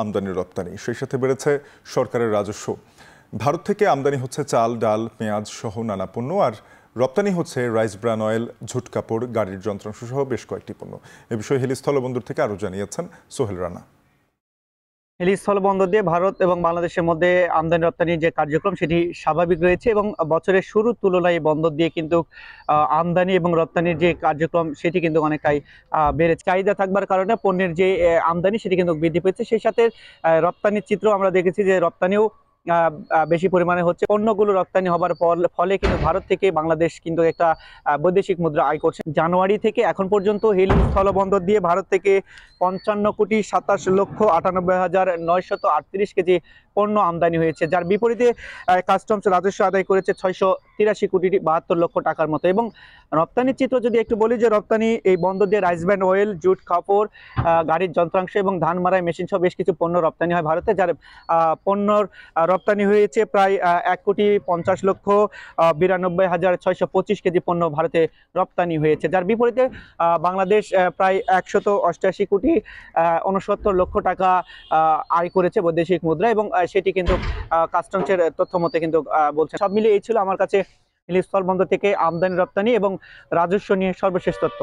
আমদানি রপ্তানি সেই সাথে বেড়েছে সরকারের রাজস্ব। ভারত থেকে আমদানি হচ্ছে চাল, ডাল, পেঁয়াজ সহ নানা পণ্য, আর রপ্তানি হচ্ছে রাইস ব্রান অয়েল, ঝুট কাপড়, গাড়ির যন্ত্রাংশ সহ বেশ কয়েকটি পণ্য। এ বিষয়ে হিলি স্থলবন্দর থেকে আরও জানিয়েছেন সোহেল রানা। হিলি স্থলবন্দর দিয়ে ভারত এবং বাংলাদেশের মধ্যে আমদানি রপ্তানির যে কার্যক্রম সেটি স্বাভাবিক রয়েছে এবং বছরের শুরুর তুলনায় বন্দর দিয়ে কিন্তু আমদানি এবং রপ্তানির যে কার্যক্রম সেটি কিন্তু অনেকটাই বেড়েছে। চাহিদা থাকবার কারণে পণ্যের যে আমদানি সেটি কিন্তু বৃদ্ধি পেয়েছে। সেই সাথে রপ্তানির চিত্র আমরা দেখেছি যে রপ্তানিও বেশি পরিমাণে হচ্ছে। পণ্যগুলো রপ্তানি হবার ফলে কিন্তু ভারত থেকে বাংলাদেশ কিন্তু একটা বৈদেশিক মুদ্রা আয় করছে। জানুয়ারি থেকে এখন পর্যন্ত হিলি স্থলবন্দর দিয়ে ভারত থেকে 55,27,98,938 কেজি পণ্য আমদানি হয়েছে, যার বিপরীতে কাস্টমস রাজস্ব আদায় করেছে 683,72,00,000 টাকার মতো। এবং রপ্তানির চিত্র যদি একটু বলি, যে রপ্তানি এই বন্দর দিয়ে রাইস ব্র্যান্ড অয়েল, জুট কাপড়, গাড়ির যন্ত্রাংশ এবং ধান মারাই মেশিন সহ বেশ কিছু পণ্য রপ্তানি হয় ভারতে, যার পণ্যর রপ্তানি হয়েছে প্রায় 1,50,92,625 কেজি পণ্য ভারতে রপ্তানি হয়েছে, যার বিপরীতে বাংলাদেশ প্রায় 180,69,60,00,000 টাকা আয় করেছে বৈদেশিক মুদ্রা, এবং সেটি কিন্তু কাস্টমসের তথ্য মতে কিন্তু বলছে। সব মিলিয়ে এই ছিল আমার কাছে হিলি স্থলবন্দর থেকে আমদানি রপ্তানি এবং রাজস্ব নিয়ে সর্বশেষ তথ্য।